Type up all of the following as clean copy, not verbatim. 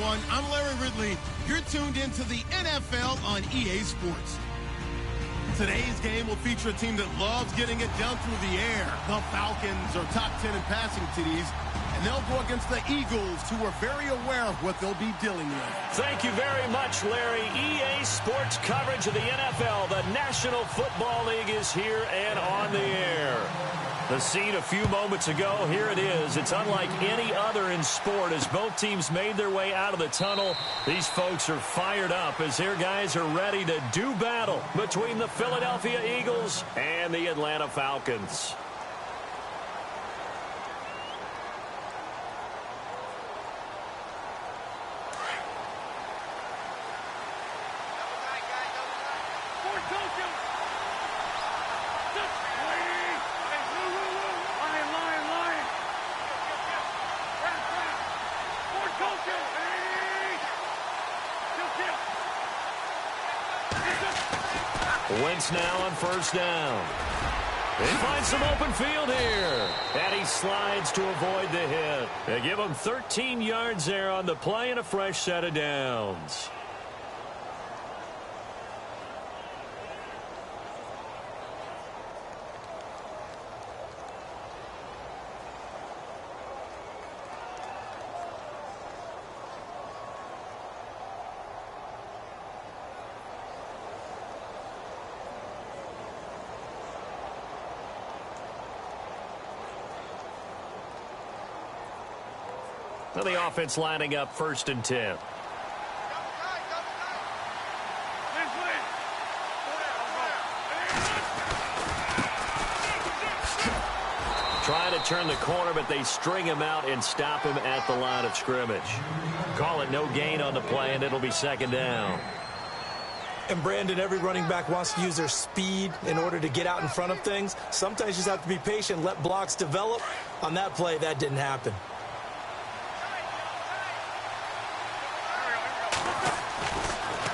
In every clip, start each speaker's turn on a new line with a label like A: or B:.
A: everyone. I'm Larry Ridley. You're tuned into the NFL on EA Sports. Today's game will feature a team that loves getting it down through the air. The Falcons are top 10 in passing TDs, and they'll go against the Eagles, who are very aware of what they'll be dealing with.
B: Thank you very much, Larry. EA Sports coverage of the NFL. The National Football League is here and on the air. The scene a few moments ago, here it is. It's unlike any other in sport as both teams made their way out of the tunnel. These folks are fired up as their guys are ready to do battle between the Philadelphia Eagles and the Atlanta Falcons. Wentz now on first down. He finds some open field here. And he slides to avoid the hit. They give him 13 yards there on the play and a fresh set of downs. Now the offense lining up 1st and 10. Trying to turn the corner, but they string him out and stop him at the line of scrimmage. Call it no gain on the play, and it'll be 2nd down.
C: And, Brandon, every running back wants to use their speed in order to get out in front of things. Sometimes you just have to be patient, let blocks develop. On that play, that didn't happen.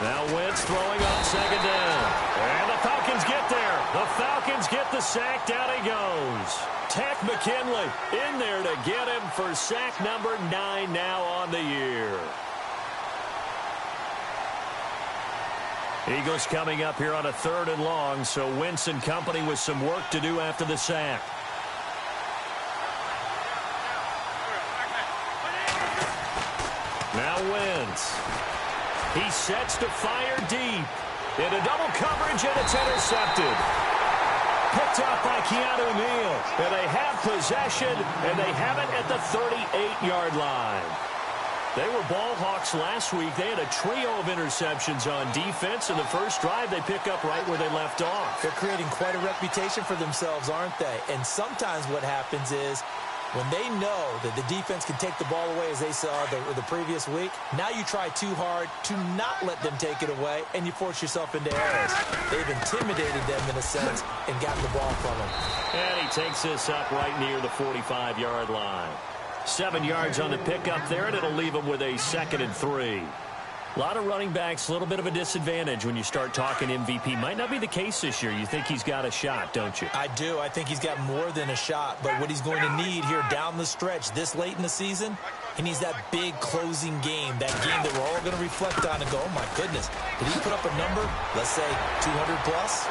B: Now Wentz throwing on 2nd down. And the Falcons get there. The Falcons get the sack. Down he goes. Takk McKinley in there to get him for sack number 9 now on the year. Eagles coming up here on a 3rd and long, so Wentz and company with some work to do after the sack. Now Wentz. He sets to fire deep. Into double coverage, and it's intercepted. Picked up by Keanu Neal. And they have possession, and they have it at the 38-yard line. They were ball hawks last week. They had a trio of interceptions on defense. In the first drive, they pick up right where they left off.
C: They're creating quite a reputation for themselves, aren't they? And sometimes what happens is when they know that the defense can take the ball away, as they saw the previous week, now you try too hard to not let them take it away, and you force yourself into errors. They've intimidated them in a sense and gotten the ball from them.
B: And he takes this up right near the 45-yard line. 7 yards on the pickup there, and it'll leave him with a 2nd and 3. A lot of running backs, a little bit of a disadvantage when you start talking MVP. Might not be the case this year. You think he's got a shot, don't you?
C: I do. I think he's got more than a shot. But what he's going to need here down the stretch this late in the season, he needs that big closing game, that game that we're all going to reflect on and go, oh, my goodness, did he put up a number, let's say 200-plus?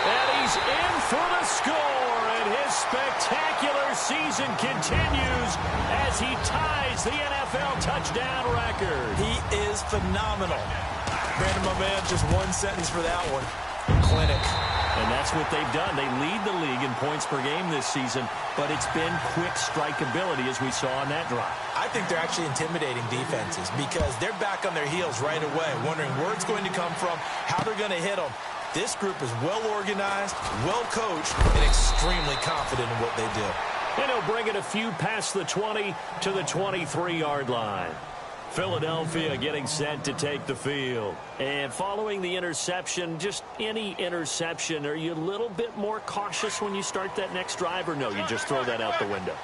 B: And he's in for the score. And his spectacular season continues as he ties the NFL touchdown record.
C: He is phenomenal. Brandon, my man, just one sentence for that one. Clinic.
B: And that's what they've done. They lead the league in points per game this season, but it's been quick strikeability as we saw on that drive.
C: I think they're actually intimidating defenses because they're back on their heels right away, wondering where it's going to come from, how they're going to hit them. This group is well-organized, well-coached, and extremely confident in what they do.
B: And he'll bring it a few past the 20 to the 23-yard line. Philadelphia getting set to take the field. And following the interception, just any interception, are you a little bit more cautious when you start that next drive, or no, you just throw that out the window?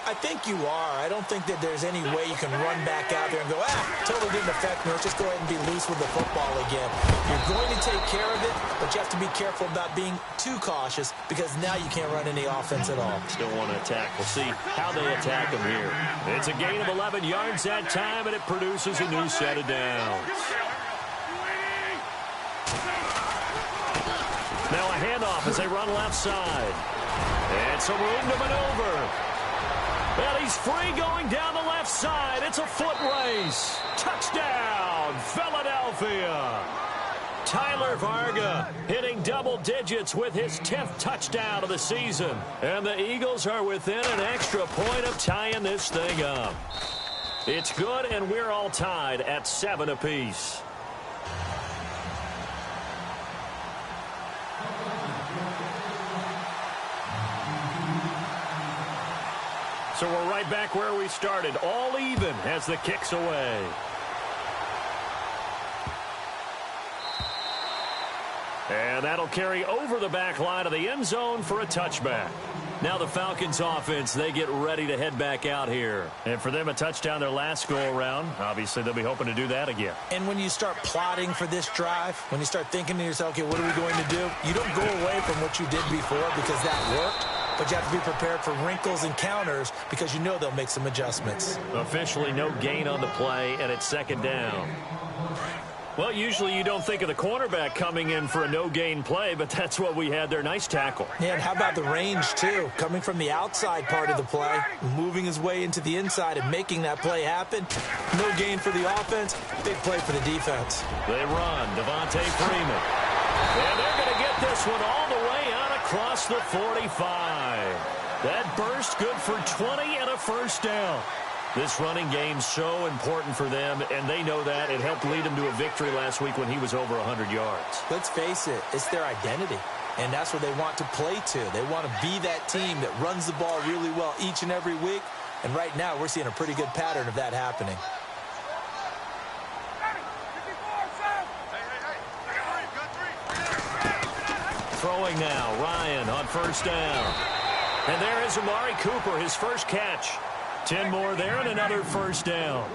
C: I think you are. I don't think that there's any way you can run back out there and go, totally didn't affect me. Let's just go ahead and be loose with the football again. You're going to take care of it, but you have to be careful about being too cautious because now you can't run any offense at all.
B: Still want to attack. We'll see how they attack them here. It's a gain of 11 yards that time, and it produces a new set of downs. Now a handoff as they run left side. And some room to maneuver. Well, he's free going down the left side. It's a foot race. Touchdown, Philadelphia. Tyler Varga hitting double digits with his 10th touchdown of the season. And the Eagles are within an extra point of tying this thing up. It's good, and we're all tied at 7 apiece. So we're right back where we started, all even as the kick's away. And that'll carry over the back line of the end zone for a touchback. Now the Falcons offense, they get ready to head back out here. And for them, a touchdown their last go-around. Obviously, they'll be hoping to do that again.
C: And when you start plotting for this drive, when you start thinking to yourself, okay, what are we going to do? You don't go away from what you did before because that worked. But you have to be prepared for wrinkles and counters because you know they'll make some adjustments.
B: Officially no gain on the play, and it's second down. Well, usually you don't think of the cornerback coming in for a no-gain play, but that's what we had there. Nice tackle.
C: Yeah, and how about the range, too? Coming from the outside part of the play, moving his way into the inside and making that play happen. No gain for the offense, big play for the defense.
B: They run, Devontae Freeman. And they're going to get this one all the way out across the 45. That burst good for 20 and a first down. This running game's so important for them, and they know that. It helped lead them to a victory last week when he was over 100 yards.
C: Let's face it, it's their identity, and that's what they want to play to. They want to be that team that runs the ball really well each and every week, and right now we're seeing a pretty good pattern of that happening.
B: Throwing now, Ryan on first down. And there is Amari Cooper, his first catch. 10 more there and another first down.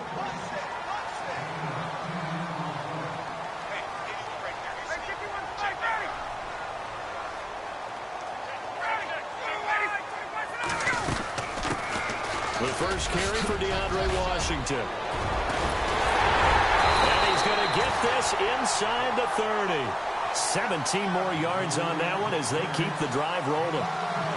B: The first carry for DeAndre Washington. And he's going to get this inside the 30. 17 more yards on that one as they keep the drive rolling.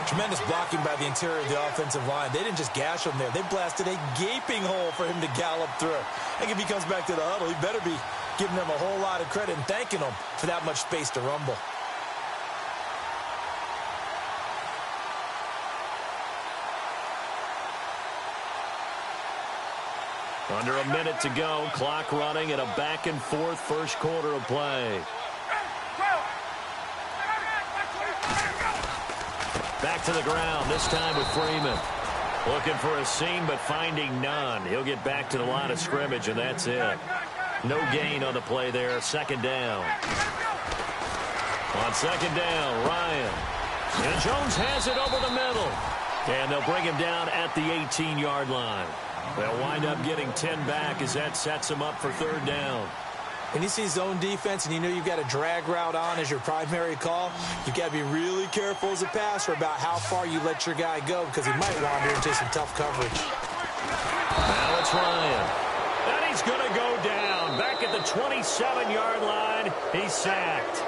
C: Tremendous blocking by the interior of the offensive line. They didn't just gash him there. They blasted a gaping hole for him to gallop through. I think if he comes back to the huddle, he better be giving them a whole lot of credit and thanking them for that much space to rumble.
B: Under a minute to go. Clock running and a back-and-forth first quarter of play. Back to the ground, this time with Freeman. Looking for a seam, but finding none. He'll get back to the line of scrimmage, and that's it. No gain on the play there. Second down. On second down, Ryan. And Jones has it over the middle. And they'll bring him down at the 18-yard line. They'll wind up getting 10 back as that sets him up for third down.
C: When you see zone defense and you know you've got a drag route on as your primary call, you've got to be really careful as a passer about how far you let your guy go because he might wander into some tough coverage.
B: Now it's Ryan. And he's going to go down. Back at the 27-yard line, he's sacked.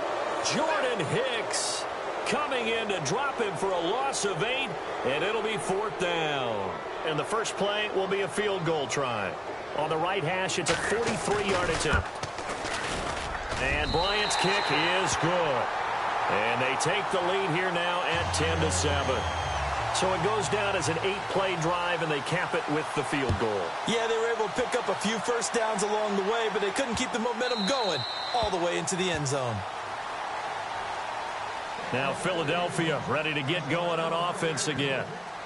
B: Jordan Hicks coming in to drop him for a loss of 8, and it'll be fourth down. And the first play will be a field goal try. On the right hash, it's a 43-yard attempt. And Bryant's kick is good. And they take the lead here now at 10-7. So it goes down as an 8-play drive, and they cap it with the field goal.
C: Yeah, they were able to pick up a few first downs along the way, but they couldn't keep the momentum going all the way into the end zone.
B: Now Philadelphia ready to get going on offense again.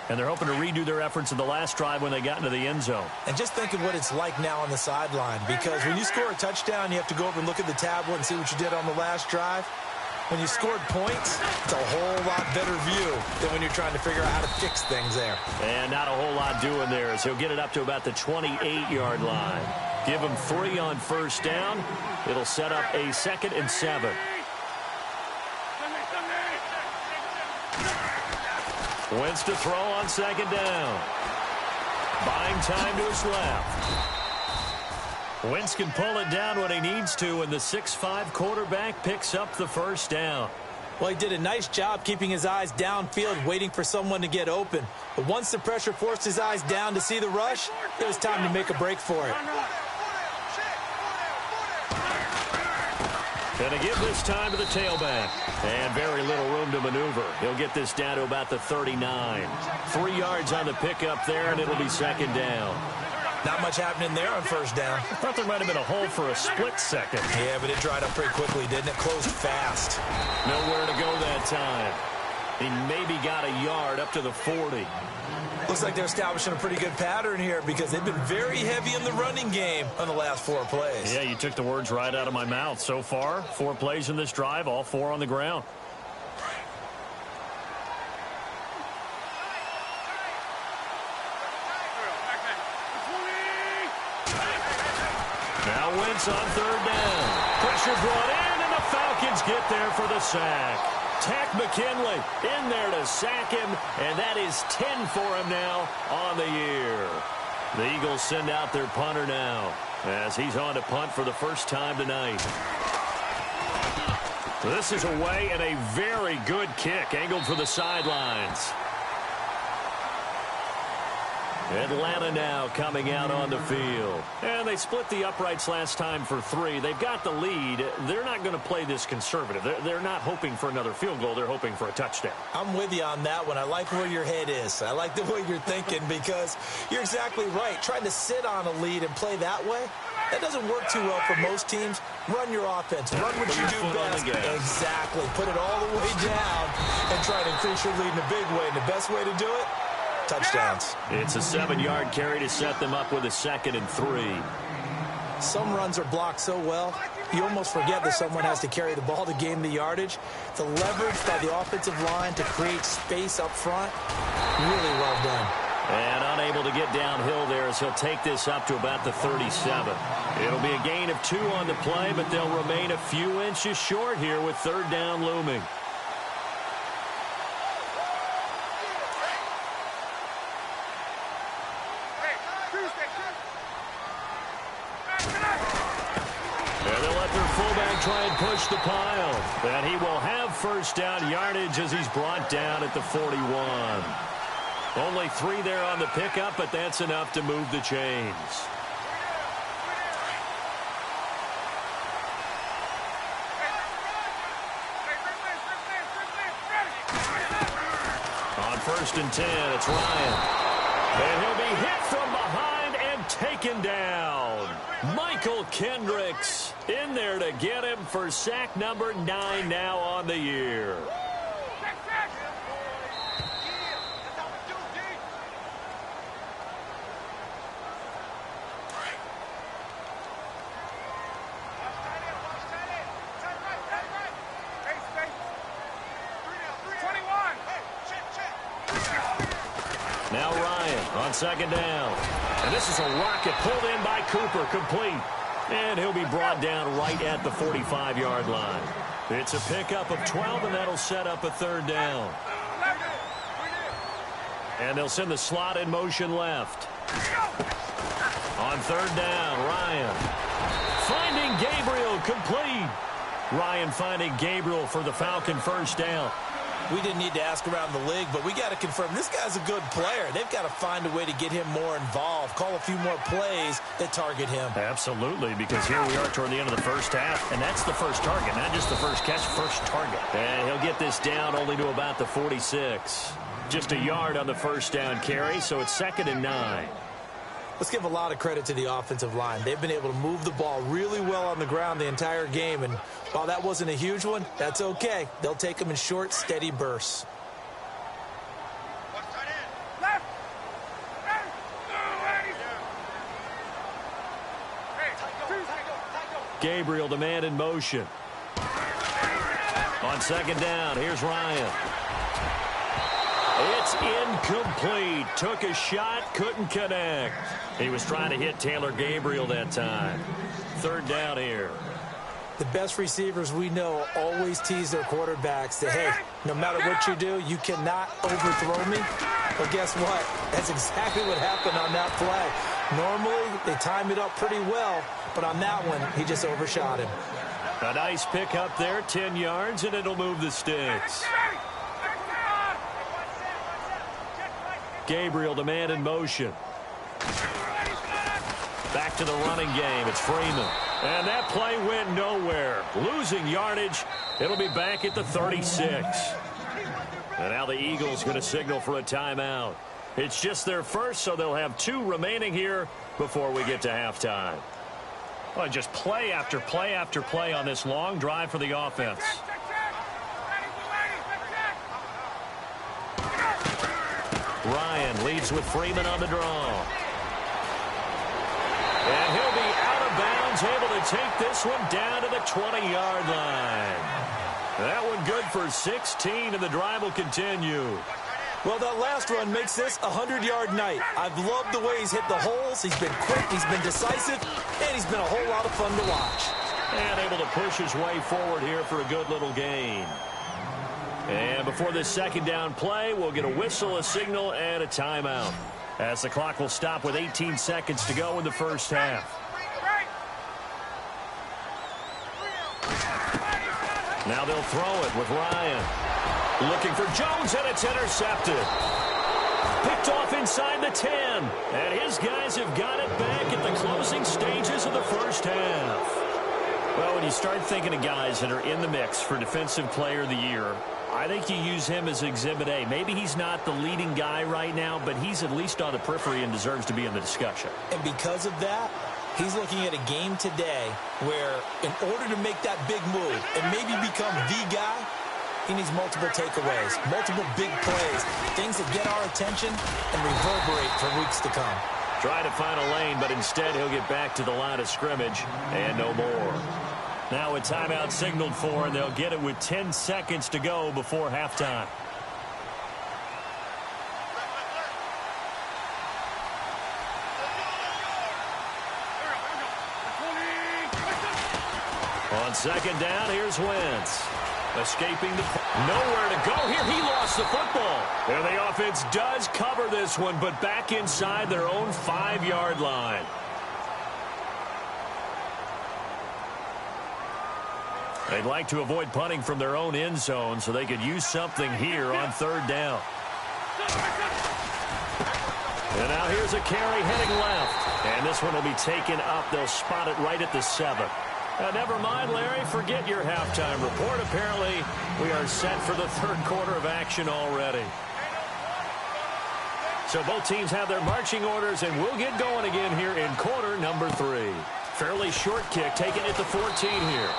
B: And they're hoping to redo their efforts in the last drive when they got into the end zone.
C: And just think of what it's like now on the sideline, because when you score a touchdown, you have to go over and look at the tablet and see what you did on the last drive. When you scored points, it's a whole lot better view than when you're trying to figure out how to fix things there.
B: And not a whole lot doing there as he'll get it up to about the 28-yard line. Give him 3 on first down. It'll set up a 2nd and 7. Wentz to throw on 2nd down. Buying time to his left. Wentz can pull it down when he needs to, and the 6'5" quarterback picks up the first down.
C: Well, he did a nice job keeping his eyes downfield, waiting for someone to get open. But once the pressure forced his eyes down to see the rush, it was time to make a break for it.
B: Going to give this time to the tailback. And very little room to maneuver. He'll get this down to about the 39. 3 yards on the pickup there, and it'll be 2nd down.
C: Not much happening there on first down.
B: I thought there might have been a hole for a split second.
C: Yeah, but it dried up pretty quickly, didn't it? Closed fast.
B: Nowhere to go that time. He maybe got a yard up to the 40.
C: Looks like they're establishing a pretty good pattern here because they've been very heavy in the running game on the last 4 plays.
B: Yeah, you took the words right out of my mouth. So far, 4 plays in this drive, all 4 on the ground. Now Wentz on 3rd down. Pressure brought in, and the Falcons get there for the sack. Tack McKinley in there to sack him, and that is 10 for him now on the year. The Eagles send out their punter now as he's on to punt for the first time tonight. This is away and a very good kick angled for the sidelines. Atlanta now coming out on the field. And they split the uprights last time for 3. They've got the lead. They're not going to play this conservative. They're not hoping for another field goal. They're hoping for a touchdown.
C: I'm with you on that one. I like where your head is. I like the way you're thinking because you're exactly right. Trying to sit on a lead and play that way, that doesn't work too well for most teams. Run your offense. Run what you do best. Exactly. Put it all the way down and try to increase your lead in a big way. And the best way to do it, touchdowns.
B: It's a 7-yard carry to set them up with a 2nd and 3.
C: Some runs are blocked so well, you almost forget that someone has to carry the ball to gain the yardage. The leverage by the offensive line to create space up front, really well done.
B: And unable to get downhill there as he'll take this up to about the 37. It'll be a gain of 2 on the play, but they'll remain a few inches short here with 3rd down looming. Try and push the pile. And he will have first down yardage as he's brought down at the 41. Only 3 there on the pickup, but that's enough to move the chains. On 1st and 10, it's Ryan. And he'll be hit from behind and taken down. Michael Kendricks in there to get him for sack number 9 now on the year. Now Ryan on 2nd down. And this is a rocket pulled in by Cooper, complete. And he'll be brought down right at the 45-yard line. It's a pickup of 12, and that'll set up a 3rd down. And they'll send the slot in motion left. On 3rd down, Ryan. Finding Gabriel, complete. Ryan finding Gabriel for the Falcon first down.
C: We didn't need to ask around the league, but we got to confirm this guy's a good player. They've got to find a way to get him more involved, call a few more plays that target him.
B: Absolutely, because here we are toward the end of the first half, and that's the first target, not just the first catch, first target. And he'll get this down only to about the 46. Just a yard on the first down carry, so it's 2nd and 9.
C: Let's give a lot of credit to the offensive line. They've been able to move the ball really well on the ground the entire game, and while that wasn't a huge one, that's okay. They'll take them in short, steady bursts.
B: Gabriel, the man in motion. On second down, here's Ryan. It's incomplete. Took a shot, couldn't connect. He was trying to hit Taylor Gabriel that time. Third down here.
C: The best receivers we know always tease their quarterbacks that, hey, no matter what you do, you cannot overthrow me. But guess what? That's exactly what happened on that play. Normally, they time it up pretty well, but on that one, he just overshot him.
B: A nice pick up there, 10 yards, and it'll move the sticks. Gabriel, the man in motion. Back to the running game. It's Freeman. And that play went nowhere. Losing yardage. It'll be back at the 36. And now the Eagles going to signal for a timeout. It's just their first, so they'll have 2 remaining here before we get to halftime. Well, just play after play after play on this long drive for the offense. Ryan leads with Freeman on the draw. And he'll be out of bounds, able to take this one down to the 20-yard line. That one good for 16, and the drive will continue.
C: Well, that last run makes this a 100-yard night. I've loved the way he's hit the holes. He's been quick, he's been decisive, and he's been a whole lot of fun to watch.
B: And able to push his way forward here for a good little gain. And before this second down play, we'll get a whistle, a signal, and a timeout, as the clock will stop with 18 seconds to go in the first half. Now they'll throw it with Ryan. Looking for Jones, and it's intercepted. Picked off inside the 10. And his guys have got it back at the closing stages of the first half. Well, when you start thinking of guys that are in the mix for Defensive Player of the Year, I think you use him as Exhibit A. Maybe he's not the leading guy right now, but he's at least on the periphery and deserves to be in the discussion.
C: And because of that, he's looking at a game today where in order to make that big move and maybe become the guy, he needs multiple takeaways, multiple big plays, things that get our attention and reverberate for weeks to come.
B: Try to find a lane, but instead he'll get back to the line of scrimmage and no more. Now a timeout signaled for, and they'll get it with 10 seconds to go before halftime. On second down, here's Wentz. Escaping the... Nowhere to go here. He lost the football. And the offense does cover this one, but back inside their own 5-yard line. They'd like to avoid punting from their own end zone so they could use something here on third down. And now here's a carry heading left. And this one will be taken up. They'll spot it right at the 7. Never mind, Larry. Forget your halftime report. Apparently, we are set for the third quarter of action already. So both teams have their marching orders, and we'll get going again here in quarter number 3. Fairly short kick taken at the 14 here.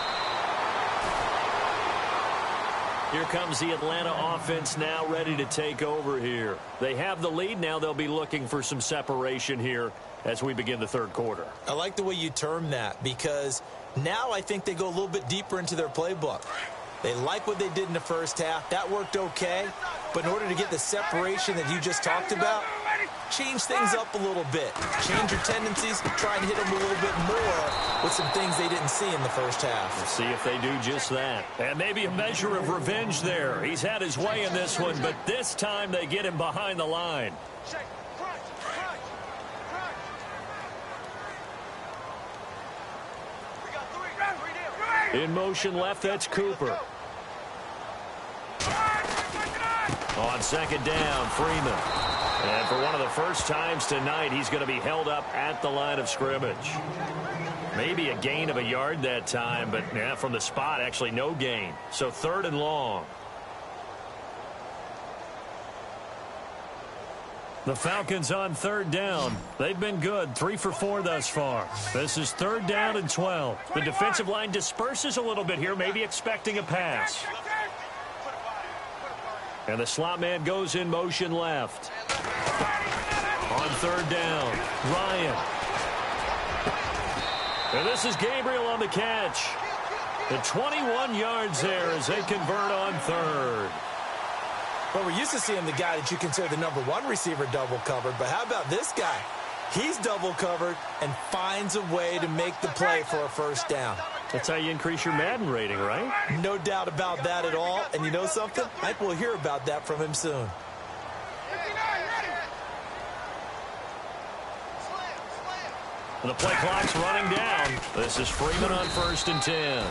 B: Here comes the Atlanta offense now ready to take over here. They have the lead. Now they'll be looking for some separation here as we begin the third quarter.
C: I like the way you term that, because now I think they go a little bit deeper into their playbook. They like what they did in the first half. That worked okay. But in order to get the separation that you just talked about, change things up a little bit. Change your tendencies. Try and hit them a little bit more with some things they didn't see in the first half.
B: We'll see if they do just that. And maybe a measure of revenge there. He's had his way in this one, but this time they get him behind the line. In motion left, that's Cooper. On second down, Freeman. And for one of the first times tonight, he's going to be held up at the line of scrimmage. Maybe a gain of a yard that time, but yeah, from the spot, actually no gain. So third and long. The Falcons on third down. They've been good, 3 for 4 thus far. This is third down and 12. The defensive line disperses a little bit here, maybe expecting a pass. And the slot man goes in motion left. On third down, Ryan. And this is Gabriel on the catch. The 21 yards there as they convert on third.
C: Well, we're used to seeing the guy that you consider the #1 receiver double covered, but how about this guy? He's double covered and finds a way to make the play for a first down.
B: That's how you increase your Madden rating, right?
C: No doubt about that at all. And you know something? I think we'll hear about that from him soon.
B: The play clock's running down. This is Freeman on 1st and 10.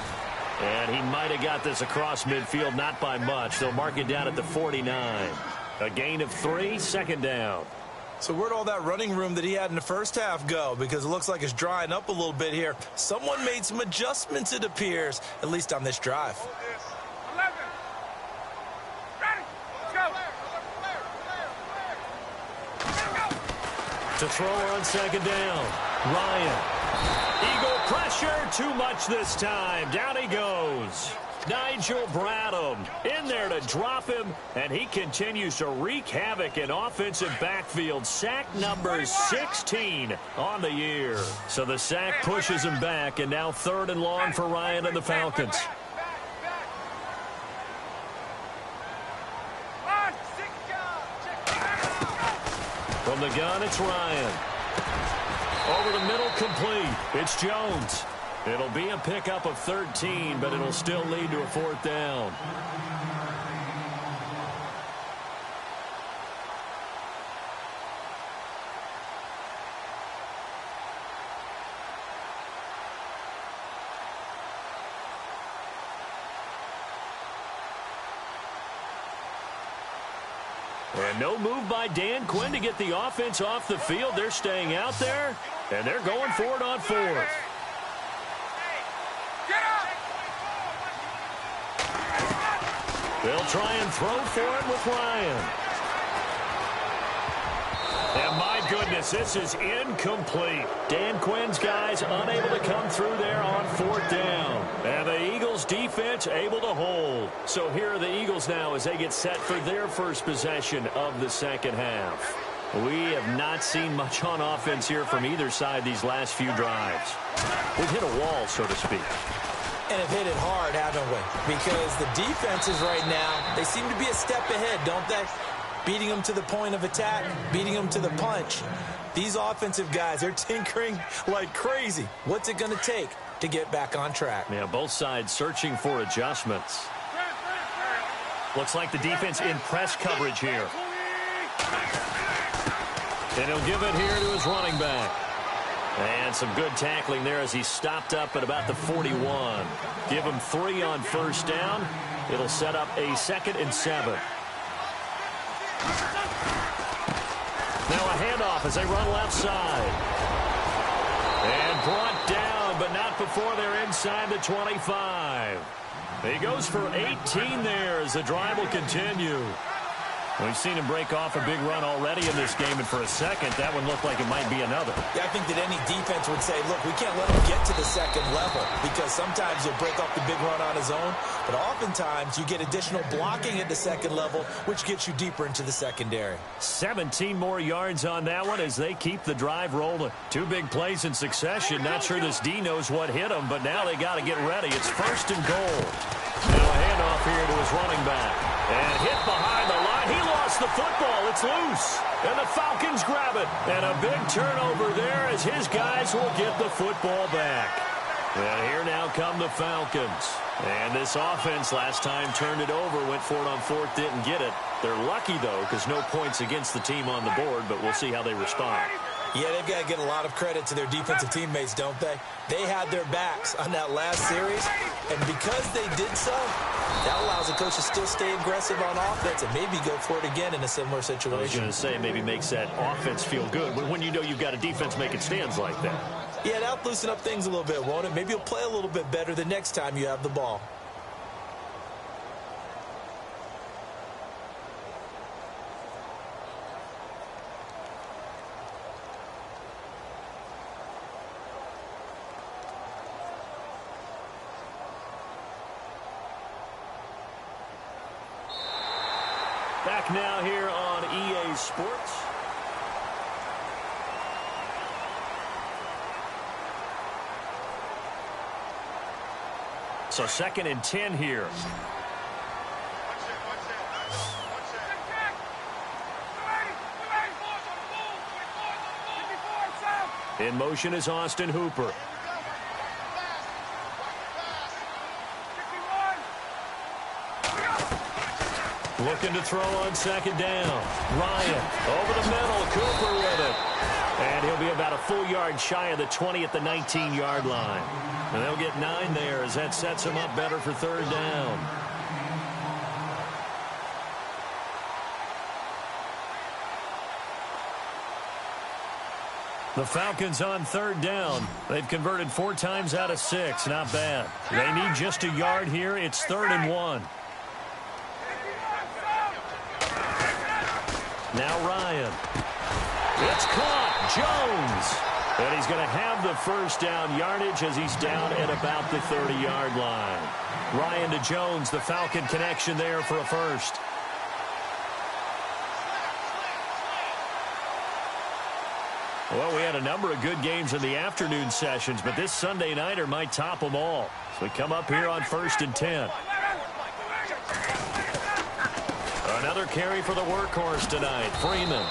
B: And he might have got this across midfield, not by much. They'll mark it down at the 49. A gain of 3, 2nd down.
C: So where'd all that running room that he had in the first half go? Because it looks like it's drying up a little bit here. Someone made some adjustments, it appears, at least on this drive.
D: 11. Ready. Let's go.
B: To throw on 2nd down. Ryan. Eagle pressure, too much this time. Down he goes. Nigel Bradham in there to drop him, and he continues to wreak havoc in offensive backfield. Sack number 16 on the year. So the sack pushes him back, and now 3rd and long for Ryan and the Falcons. From the gun, it's Ryan. Over the middle, complete. It's Jones. It'll be a pickup of 13, but it'll still lead to a 4th down. And no move by Dan Quinn to get the offense off the field. They're staying out there, and they're going for it on 4th. They'll try and throw for it with Ryan. And my goodness, this is incomplete. Dan Quinn's guys unable to come through there on 4th down. And the Eagles defense able to hold. So here are the Eagles now as they get set for their first possession of the 2nd half. We have not seen much on offense here from either side these last few drives. We've hit a wall, so to speak.
C: And have hit it hard, haven't we? Because the defenses right now, they seem to be a step ahead, don't they? Beating them to the point of attack, beating them to the punch. These offensive guys, they're tinkering like crazy. What's it going to take to get back on track?
B: Yeah, both sides searching for adjustments. Looks like the defense in press coverage here. And he'll give it here to his running back. And some good tackling there as he stopped up at about the 41. Give him 3 on 1st down. It'll set up a 2nd and 7. Now a handoff as they run left side. And brought down, but not before they're inside the 25. He goes for 18 there as the drive will continue. We've seen him break off a big run already in this game, and for a second, that one looked like it might be another.
C: Yeah, I think that any defense would say, look, we can't let him get to the 2nd level, because sometimes he'll break off the big run on his own, but oftentimes you get additional blocking at the 2nd level, which gets you deeper into the secondary.
B: 17 more yards on that one as they keep the drive rolling. 2 big plays in succession. Not sure this D knows what hit him, but now they got to get ready. It's 1st and goal. Now a handoff here to his running back. And hit behind the line. He lost the football. It's loose. And the Falcons grab it. And a big turnover there as his guys will get the football back. And here now come the Falcons. And this offense last time turned it over, went for it on 4th, didn't get it. They're lucky, though, because no points against the team on the board, but we'll see how they respond.
C: Yeah, they've got to get a lot of credit to their defensive teammates, don't they? They had their backs on that last series, and because they did so, that allows the coach to still stay aggressive on offense and maybe go for it again in a similar situation.
B: I was going to say, maybe makes that offense feel good when you know you've got a defense making stands like that.
C: Yeah, that'll loosen up things a little bit, won't it? Maybe you'll play a little bit better the next time you have the ball.
B: Back now here on EA Sports. So 2nd and 10 here. In motion is Austin Hooper. Looking to throw on 2nd down. Ryan over the middle. Cooper with it. And he'll be about a full yard shy of the 20 at the 19-yard line. And they'll get 9 there as that sets them up better for 3rd down. The Falcons on 3rd down. They've converted 4 times out of 6. Not bad. They need just a yard here. It's 3rd and 1. Now Ryan. It's caught. Jones. And he's going to have the 1st down yardage as he's down at about the 30-yard line. Ryan to Jones, the Falcon connection there for a 1st. Well, we had a number of good games in the afternoon sessions, but this Sunday nighter might top them all. So we come up here on 1st and 10. Another carry for the workhorse tonight, Freeman.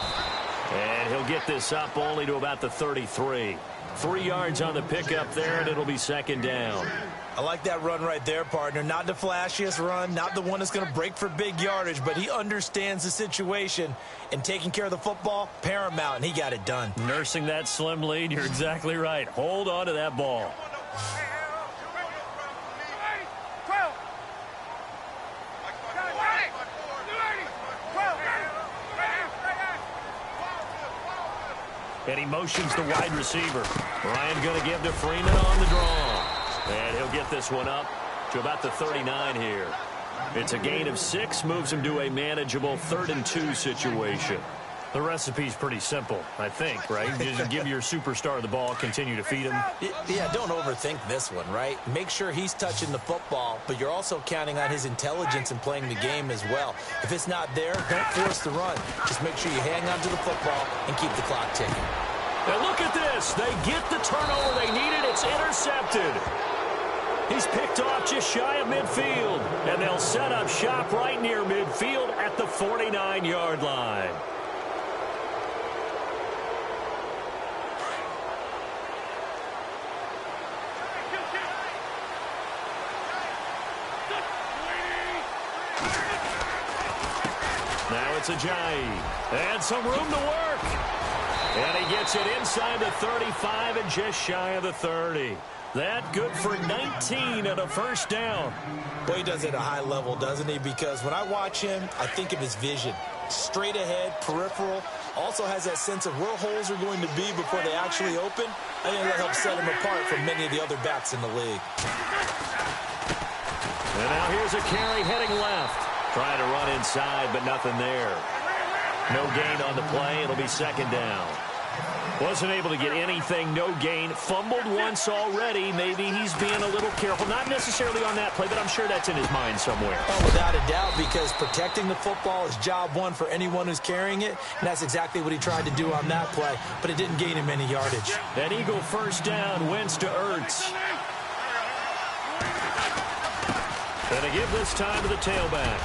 B: And he'll get this up only to about the 33. 3 yards on the pickup there, and it'll be 2nd down.
C: I like that run right there, partner. Not the flashiest run, not the one that's going to break for big yardage, but he understands the situation, and taking care of the football, paramount, and he got it done.
B: Nursing that slim lead, you're exactly right. Hold on to that ball. And he motions the wide receiver. Ryan going to give to Freeman on the draw. And he'll get this one up to about the 39 here. It's a gain of 6, moves him to a manageable 3rd and 2 situation. The recipe's pretty simple, I think, right? Just give your superstar the ball, continue to feed him.
C: Yeah, don't overthink this one, right? Make sure he's touching the football, but you're also counting on his intelligence in playing the game as well. If it's not there, don't force the run. Just make sure you hang on to the football and keep the clock ticking.
B: Now look at this. They get the turnover they needed. It's intercepted. He's picked off just shy of midfield, and they'll set up shop right near midfield at the 49-yard line. Now it's Ajayi. And some room to work. And he gets it inside the 35 and just shy of the 30. That good for 19 at a 1st down.
C: Well, he does it at a high level, doesn't he? Because when I watch him, I think of his vision. Straight ahead, peripheral. Also has that sense of where holes are going to be before they actually open. I think that helps set him apart from many of the other backs in the league.
B: And now here's a carry heading left. Trying to run inside, but nothing there. No gain on the play. It'll be 2nd down. Wasn't able to get anything, no gain. Fumbled once already. Maybe he's being a little careful. Not necessarily on that play, but I'm sure that's in his mind somewhere.
C: Oh, without a doubt, because protecting the football is job one for anyone who's carrying it, and that's exactly what he tried to do on that play, but it didn't gain him any yardage.
B: An Eagle 1st down, Wentz to Ertz. And to give this time to the tailback.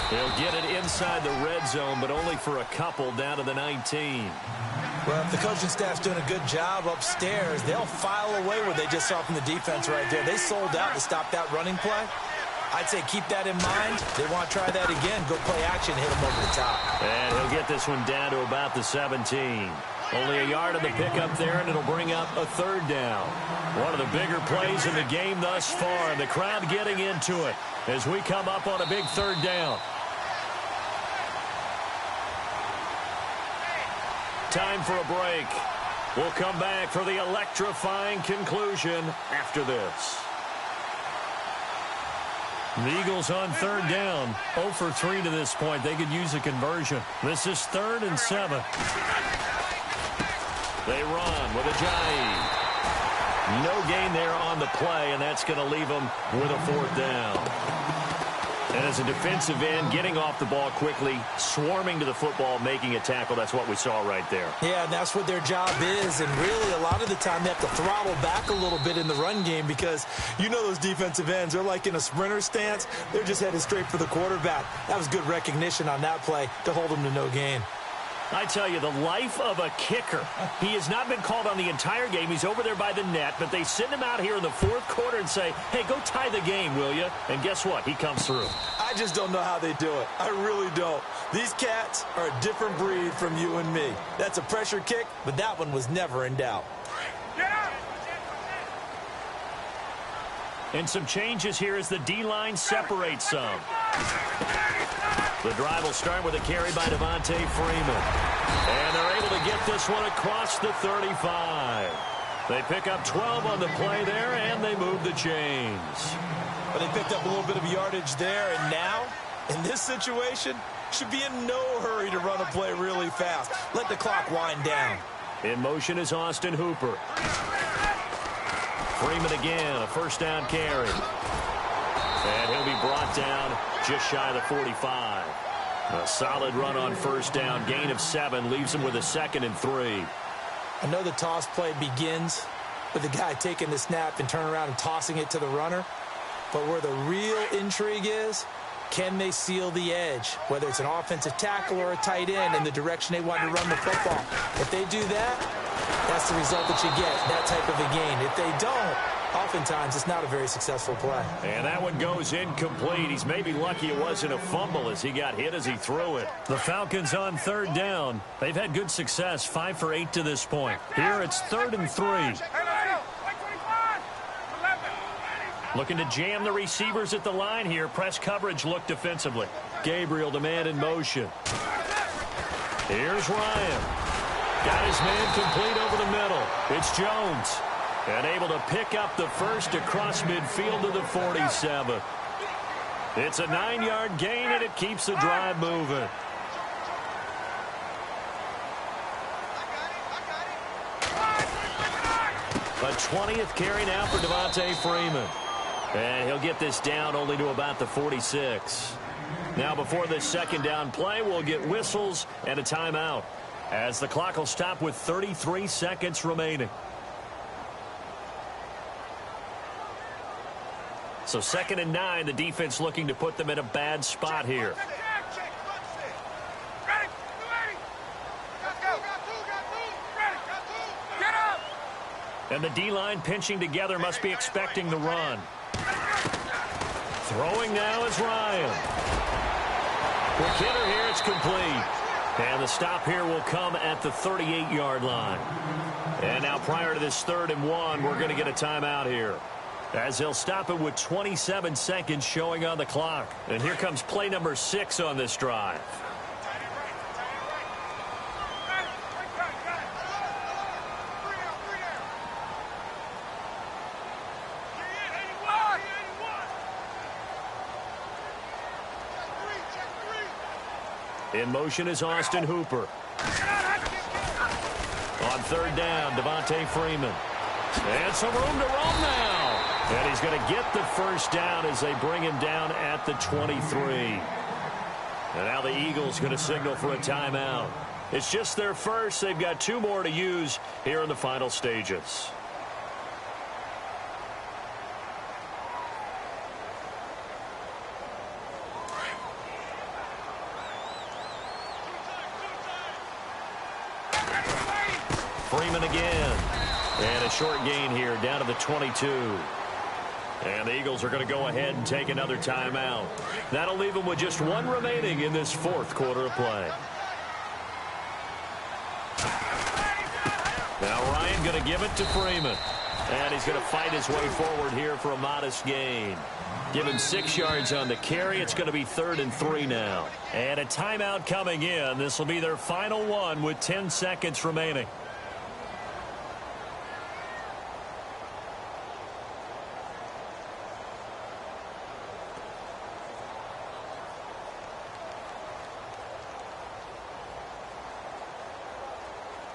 B: He'll get it inside the red zone, but only for a couple down to the 19.
C: Well, if the coaching staff's doing a good job upstairs, they'll file away what they just saw from the defense right there. They sold out to stop that running play. I'd say keep that in mind. They want to try that again. Go play action, hit them over the top.
B: And he'll get this one down to about the 17. Only a yard of the pickup there, and it'll bring up a 3rd down. One of the bigger plays in the game thus far, and the crowd getting into it as we come up on a big 3rd down. Time for a break. We'll come back for the electrifying conclusion after this. The Eagles on 3rd down. 0 for 3 to this point. They could use a conversion. This is 3rd and 7. They run with Ajayi. No gain there on the play, and that's going to leave them with a 4th down. And as a defensive end, getting off the ball quickly, swarming to the football, making a tackle, that's what we saw right there.
C: Yeah, and that's what their job is. And really, a lot of the time, they have to throttle back a little bit in the run game because you know those defensive ends, they're like in a sprinter stance. They're just headed straight for the quarterback. That was good recognition on that play to hold them to no gain.
B: I tell you, the life of a kicker. He has not been called on the entire game. He's over there by the net, but they send him out here in the fourth quarter and say, hey, go tie the game, will you? And guess what? He comes through.
C: I just don't know how they do it. I really don't. These cats are a different breed from you and me. That's a pressure kick, but that one was never in doubt.
B: And some changes here as the D-line separates some. The drive will start with a carry by Devontae Freeman. And they're able to get this one across the 35. They pick up 12 on the play there, and they move the chains.
C: But they picked up a little bit of yardage there, and now, in this situation, should be in no hurry to run a play really fast. Let the clock wind down.
B: In motion is Austin Hooper. Freeman again, a first down carry. And he'll be brought down just shy of the 45. A solid run on first down. Gain of 7 leaves him with a 2nd and 3.
C: I know the toss play begins with the guy taking the snap and turning around and tossing it to the runner. But where the real intrigue is, can they seal the edge, whether it's an offensive tackle or a tight end, in the direction they want to run the football? If they do that, that's the result that you get, that type of a gain. If they don't, oftentimes it's not a very successful play.
B: And that one goes incomplete. He's maybe lucky it wasn't a fumble as he got hit as he threw it. The Falcons on third down. They've had good success, 5 for 8 to this point. Here it's 3rd and 3. Looking to jam the receivers at the line here. Press coverage look defensively. Gabriel, the man in motion. Here's Ryan. Got his man complete over the middle. It's Jones. And able to pick up the first across midfield to the 47. It's a 9-yard gain, and it keeps the drive moving. A 20th carry now for Devontae Freeman. And he'll get this down only to about the 46. Now before this second down play, we'll get whistles and a timeout, as the clock will stop with 33 seconds remaining. So 2nd and 9, the defense looking to put them in a bad spot here. And the D-line pinching together, must be expecting the run. Throwing now is Ryan. Quick hitter here, it's complete. And the stop here will come at the 38-yard line. And now prior to this 3rd and 1, we're going to get a timeout here, as they'll stop it with 27 seconds showing on the clock. And here comes play number 6 on this drive. In motion is Austin Hooper. On 3rd down, Devontae Freeman. And some room to roam now. And he's going to get the first down as they bring him down at the 23. And now the Eagles going to signal for a timeout. It's just their first. They've got 2 more to use here in the final stages. Freeman again. And a short gain here down to the 22. And the Eagles are going to go ahead and take another timeout. That'll leave them with just 1 remaining in this 4th quarter of play. Now Ryan going to give it to Freeman. And he's going to fight his way forward here for a modest gain. Give him 6 yards on the carry. It's going to be 3rd and 3 now. And a timeout coming in. This will be their final one with 10 seconds remaining.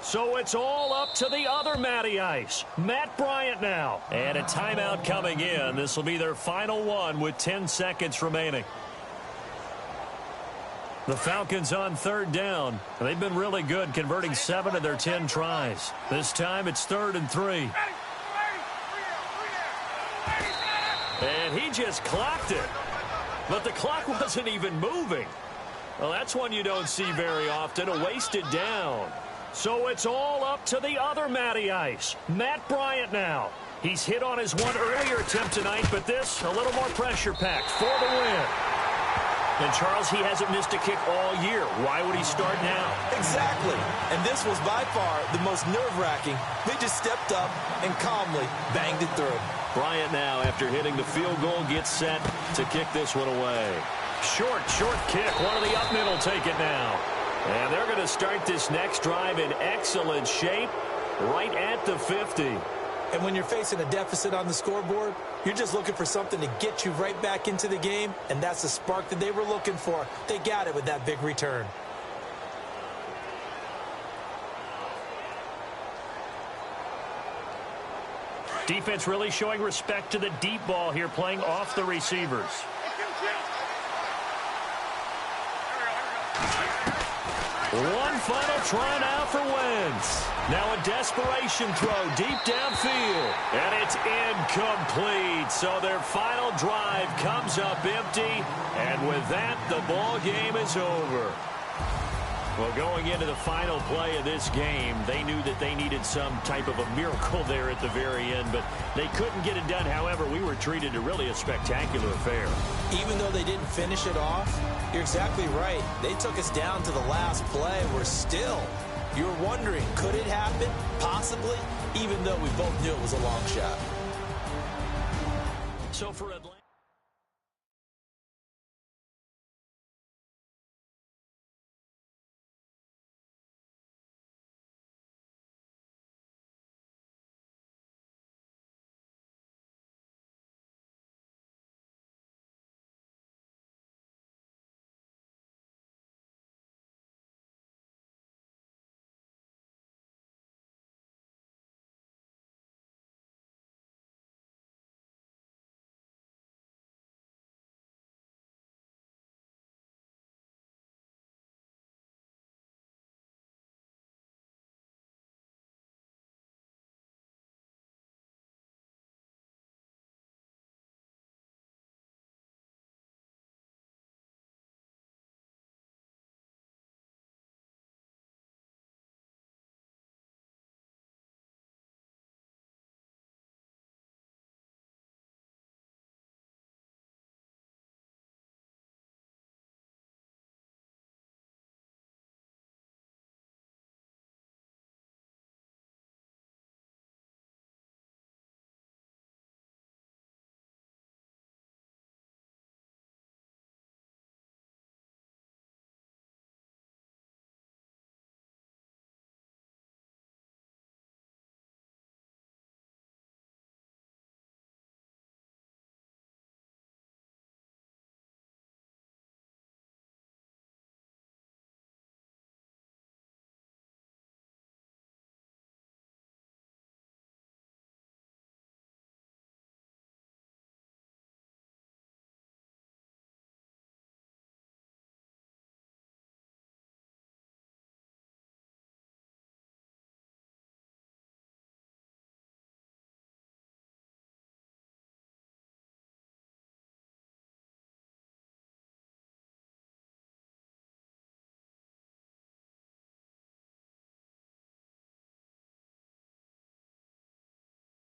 B: So it's all up to the other Matty Ice, Matt Bryant now. And a timeout coming in. This will be their final one with 10 seconds remaining. The Falcons on third down. They've been really good, converting 7 of their 10 tries. This time it's 3rd and 3. And he just clocked it. But the clock wasn't even moving. Well, that's one you don't see very often, a wasted down. So it's all up to the other Matty Ice, Matt Bryant now. He's hit on his one earlier attempt tonight, but this a little more pressure-packed for the win. And, Charles, he hasn't missed a kick all year. Why would he start now?
C: Exactly. And this was by far the most nerve-wracking. They just stepped up and calmly banged it through.
B: Bryant now, after hitting the field goal, gets set to kick this one away. Short kick. One of the up middle take it now. And they're going to start this next drive in excellent shape right at the 50.
C: And when you're facing a deficit on the scoreboard, you're just looking for something to get you right back into the game, and that's the spark that they were looking for. They got it with that big return.
B: Defense really showing respect to the deep ball here, playing off the receivers. One final try now for Wentz. Now a desperation throw deep downfield. And it's incomplete. So their final drive comes up empty. And with that, the ball game is over. Well, going into the final play of this game, they knew that they needed some type of a miracle there at the very end, but they couldn't get it done. However, we were treated to really a spectacular affair.
C: Even though they didn't finish it off, you're exactly right. They took us down to the last play. We're still, you're wondering, could it happen? Possibly, even though we both knew it was a long shot.
B: So for Atlanta.